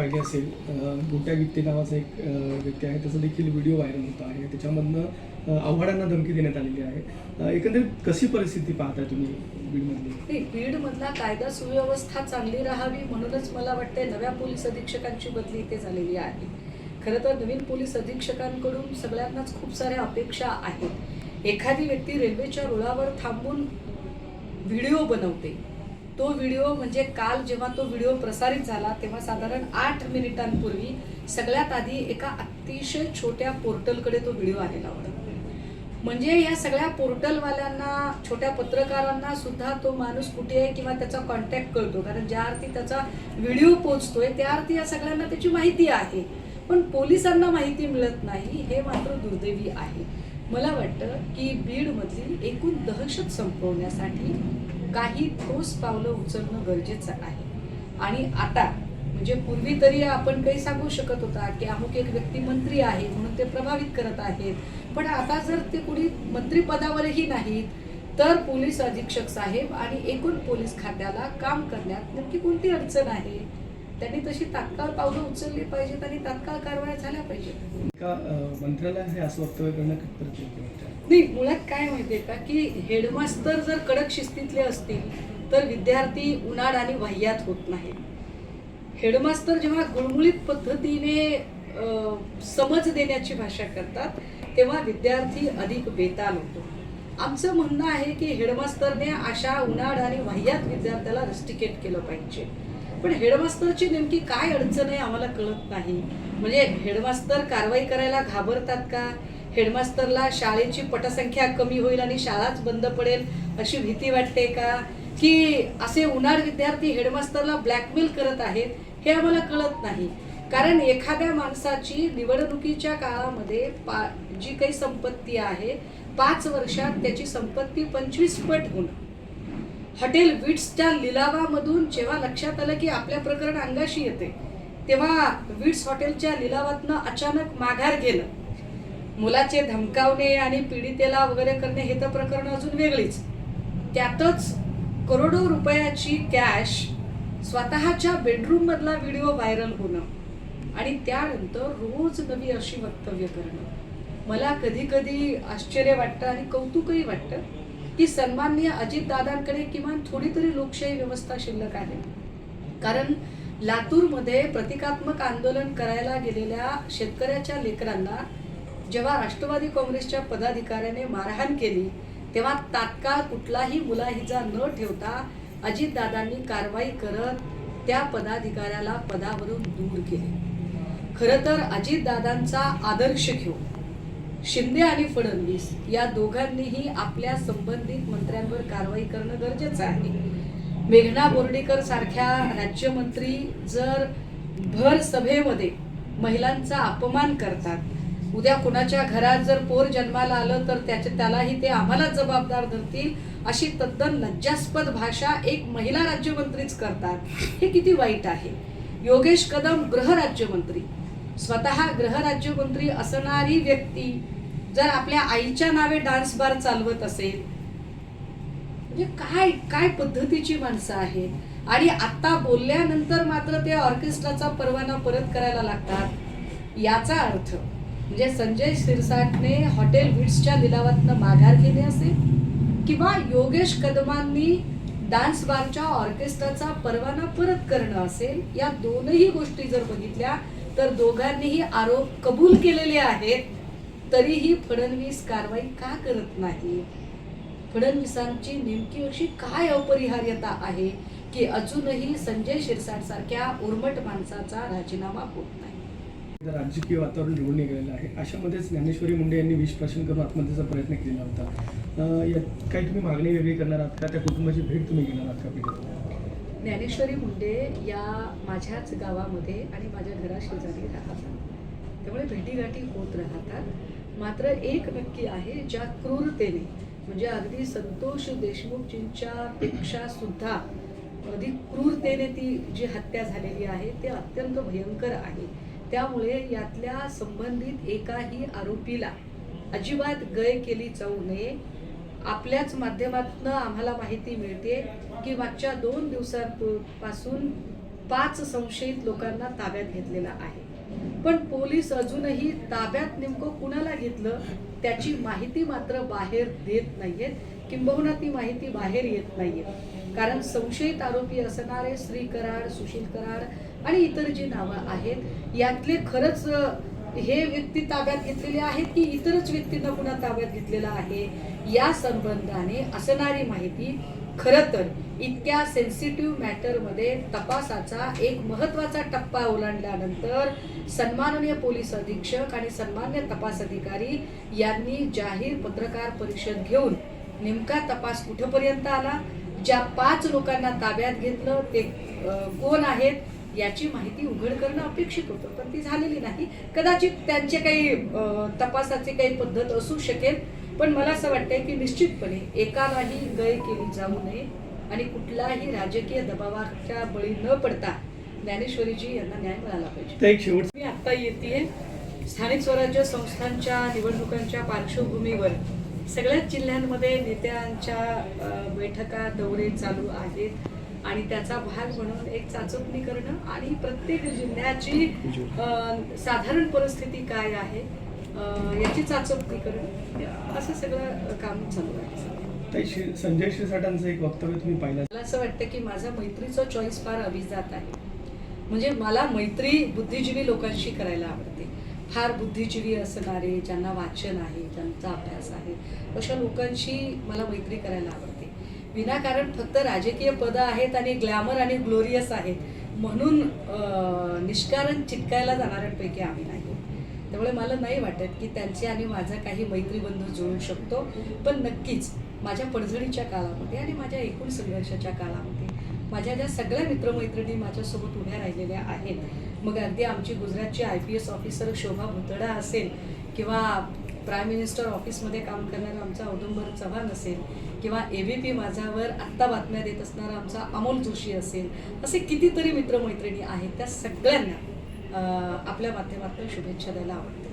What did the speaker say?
पाहिली असेल, गोट्या गित्ते नावाचा एक व्यक्ती आहे, त्याचा देखील व्हिडिओ व्हायरल होत आहे. त्याच्यामधनं आव्हाडांना धमकी देण्यात आलेली आहे. एकंदरीत कशी परिस्थिती पाहताय तुम्ही बीडमधली? बीडमधला कायदा सुव्यवस्था चांगली राहावी म्हणूनच मला वाटते नव्या पोलीस अधीक्षकांची बदली इथे झालेली आहे. खरं तर नवीन पोलीस अधीक्षकांकडून सगळ्यांनाच खूप साऱ्या अपेक्षा आहेत. एखादी व्यक्ती रेल्वेच्या रुळावर थांबून व्हिडिओ बनवते. तो व्हिडिओ म्हणजे काल जेव्हा तो व्हिडिओ प्रसारित झाला तेव्हा साधारण 8 मिनिटांपूर्वी सगळ्यात आधी एका अतिशय छोट्या पोर्टलकडे तो व्हिडिओ आलेला होता. म्हणजे या सगळ्या पोर्टलवाल्यांना, छोट्या पत्रकारांना सुद्धा तो माणूस कुठे आहे किंवा त्याचा कॉन्टॅक्ट कळतो, कारण ज्या अर्थी त्याचा व्हिडिओ पोहोचतोय त्या अर्थी या सगळ्यांना त्याची माहिती आहे. पण पोलिसांना माहिती मिळत नाही, हे मात्र दुर्दैवी आहे. मला वाटतं की बीडमधली एकूण दहशत संपवण्यासाठी काही ठोस पावलं उचलणं गरजेचं आहे. आणि आता म्हणजे पूर्वी तरी आपण काही सांगू शकत होता की अमुक एक व्यक्ती मंत्री आहे म्हणून ते प्रभावित करत आहेत, पण आता जर ते कुणी मंत्रिपदावरही नाहीत तर पोलीस अधीक्षक साहेब आणि एकूण पोलीस खात्याला काम करण्यात नक्की कोणती अडचण आहे? त्यांनी तशी तात्काळ पावलं उचलली पाहिजेत आणि तात्काळ कारवाया झाल्या पाहिजेत. मंत्र्याला हे असं वक्तव्य करणं कितपत योग्य वाटतं? नाही, मुळात काय माहितीये का की हेडमास्टर जर कडक शिस्तीतले असतील तर विद्यार्थी उन्हाळ आणि वाह्यात होत नाही. हेडमास्टर जेव्हा गुळमुळीत पद्धतीने समज देण्याची भाषा करतात तेव्हा विद्यार्थी अधिक बेताल होतो. आमचं म्हणणं आहे की हेडमास्टरने अशा उन्हाळ आणि वाह्यात विद्यार्थ्याला रस्टिकेट केलं पाहिजे. पण हेडमास्टरची नेमकी काय अडचण आहे आम्हाला कळत नाही. म्हणजे हेडमास्टर कारवाई करायला घाबरतात का? हेडमास्टरला शाळेची पटसंख्या कमी होईल आणि शाळाच बंद पडेल अशी भीती वाटते का? की असे उन्हाळ विद्यार्थी हेडमास्टरला ब्लॅकमेल करत आहेत हे आम्हाला कळत नाही. कारण एखाद्या माणसाची निवडणुकीच्या काळामध्ये जी काही संपत्ती आहे 5 वर्षात त्याची संपत्ती 25 पट होणं, हॉटेल विट्सच्या लिलावामधून जेव्हा लक्षात आलं की आपल्या प्रकरण अंगाशी येते तेव्हा विट्स हॉटेलच्या लिलावातनं अचानक माघार घेणं, मुलाचे धमकावणे आणि पीडितेला वगैरे करणे हे तर प्रकरण अजून वेगळीच. त्यातच करोडो रुपयाची कॅश स्वतःच्या बेडरूम मधला व्हिडिओ व्हायरल होणं आणि त्यानंतर रोज नवी अशी वक्तव्य करणं. मला कधी कधी आश्चर्य वाटतं आणि कौतुकही वाटतं की सन्माननीय अजितदादांकडे किमान थोडी तरी लोकशाही व्यवस्था शिल्लक आहे. कारण लातूरमध्ये प्रतिकात्मक आंदोलन करायला गेलेल्या शेतकऱ्याच्या लेकरांना जेव्हा राष्ट्रवादी काँग्रेसच्या पदाधिकाऱ्याने मारहाण केली तेव्हा तात्काळ कुठलाही मुलाहिजा न ठेवता अजितदादांनी कारवाई करत त्या पदाधिकाऱ्याला पदावरून दूर केले. खरं तर अजितदादांचा आदर्श घेऊन शिंदे आणि फडणवीस या दोघांनीही आपल्या संबंधित मंत्र्यांवर कारवाई करणं गरजेचं आहे. मेघना बोर्डीकर सारख्या राज्यमंत्री जर भर सभेमध्ये महिलांचा अपमान करतात, उद्या कुणाच्या घरात जर पोर जन्माला आलं तर त्यालाही ते आम्हाला जबाबदार धरतील अशी तद्दन लज्जास्पद भाषा एक महिला राज्यमंत्रीच करतात, हे किती वाईट आहे. योगेश कदम गृहराज्यमंत्री, स्वतः गृहराज्यमंत्री असणारी व्यक्ती जर आपल्या आईच्या नावे डान्स बार चालवत असेल म्हणजे काय काय पद्धतीची माणसं आहेत. आणि आता बोलल्यानंतर मात्र ते ऑर्केस्ट्राचा परवाना परत करायला लागतात. याचा अर्थ म्हणजे संजय शिरसाटने हॉटेल विट्सच्या लिलावातनं माघार घेणे असेल किंवा योगेश कदमांनी डान्स बारच्या ऑर्केस्ट्राचा परवाना परत करणं असेल, या दोनही गोष्टी जर बघितल्या तर दोघांनीही आरोप कबूल केलेले आहेत. तरीही फडणवीस कारवाई का करत नाही? फडणवीसांची नेमकी अशी काय अपरिहार्यता आहे की अजूनही संजय शिरसाट सारख्या उर्मट माणसाचा राजीनामा होत नाही? राजकीय वातावरण निवडून गेलेलं आहे, अशामध्येच ज्ञानेश्वरी मुंडे यांनी विषप्राशन करून आत्महत्येचा प्रयत्न केला होता. यात काही तुम्ही मागणी वेगळी करणार आहात का? त्या कुटुंबाची भेट तुम्ही घेणार आहात का पीडित? ज्ञानेश्वरी मुंडे या माझ्याच गावामध्ये आणि माझ्या घराशेजारी राहतात, त्यामुळे भेटीगाठी होत राहतात. मात्र एक नक्की आहे, ज्या क्रूरतेने म्हणजे अगदी संतोष देशमुखजींच्या पेक्षा सुद्धा अधिक क्रूरतेने ती जी हत्या झालेली आहे ते अत्यंत भयंकर आहे. त्यामुळे यातल्या संबंधित एकाही आरोपीला अजिबात गय केली जाऊ नये. आपल्याच माध्यमातून आम्हाला माहिती मिळते की मागच्या 2 दिवसांपासून 5 संशयित लोकांना ताब्यात घेतलेला आहे. पण पोलीस अजूनही ताब्यात नेमकं कुणाला घेतलं त्याची माहिती मात्र बाहेर देत नाहीयेत, किंबहुना ती माहिती बाहेर येत नाहीये. कारण संशयित आरोपी असणारे श्री कराड, सुशील कराड आणि इतर जी नावं आहेत यातले खरंच हे व्यक्ती ताब्यात घेतलेले आहेत की इतरच व्यक्तींना पुन्हा ताब्यात घेतलेला आहे, या संबंधाने असणारी माहिती खरं तर इतक्या सेन्सिटिव्ह मॅटरमध्ये तपासाचा एक महत्त्वाचा टप्पा ओलांडल्यानंतर सन्माननीय पोलीस अधीक्षक आणि सन्मान्य तपास अधिकारी यांनी जाहीर पत्रकार परिषद घेऊन नेमका तपास कुठपर्यंत आला, ज्या 5 लोकांना ताब्यात घेतलं ते कोण आहेत याची माहिती उघड करणं अपेक्षित होतं, पण ती झालेली नाही. कदाचित त्यांचे काही तपासाची काही पद्धत असू शकेल, पण मला असं वाटतंय की निश्चितपणे एकालाही गय केली जाऊ नये आणि कुठलाही राजकीय दबावाच्या बळी न पडता ज्ञानेश्वरीजी यांना न्याय मिळाला पाहिजे. एक शेवट मी आता येते स्थानिक स्वराज्य संस्थांच्या निवडणुकांच्या पार्श्वभूमीवर सगळ्याच जिल्ह्यांमध्ये नेत्यांच्या बैठका दौरे चालू आहेत आणि त्याचा भाग म्हणून एक चाचपणी करणं आणि प्रत्येक जिल्ह्याची साधारण परिस्थिती काय आहे याची चाचपणी करणं असं सगळं काम चालू आहे. संजय शिरसाटांचं एक वक्तव्य तुम्ही पाहिलं, मला असं वाटतं की माझा मैत्रीचं चॉईस फार अभिजात आहे. म्हणजे मला मैत्री बुद्धिजीवी लोकांशी करायला आवडते. फार बुद्धिजीवी असणारे, ज्यांना वाचन आहे, ज्यांचा अभ्यास आहे, अशा लोकांशी मला मैत्री करायला आवडते. विनाकारण फक्त राजकीय पदं आहेत आणि ग्लॅमर आणि ग्लोरियस आहेत म्हणून निष्कारण चिटकायला जाणाऱ्यांपैकी आम्ही नाही. त्यामुळे मला नाही वाटत की त्यांचे आणि माझा काही मैत्रीबंध जुळू शकतो, पण नक्कीच माझ्या पडझडीच्या काळामध्ये आणि माझ्या एकूण संघर्षाच्या काळामध्ये माझ्या ज्या सगळ्या मित्रमैत्रिणी माझ्यासोबत उभ्या राहिलेल्या आहेत, मग अगदी आमची गुजरातची IPS ऑफिसर शोभा भुतडा असेल किंवा प्राईम मिनिस्टर ऑफिसमध्ये काम करणारा आमचा औदुंबर चव्हाण असेल किंवा ABP माझावर आत्ता बातम्या देत असणारा आमचा अमोल जोशी असेल, असे कितीतरी मित्रमैत्रिणी आहेत. त्या सगळ्यांना आपल्या माध्यमातून शुभेच्छा द्यायला आवडते.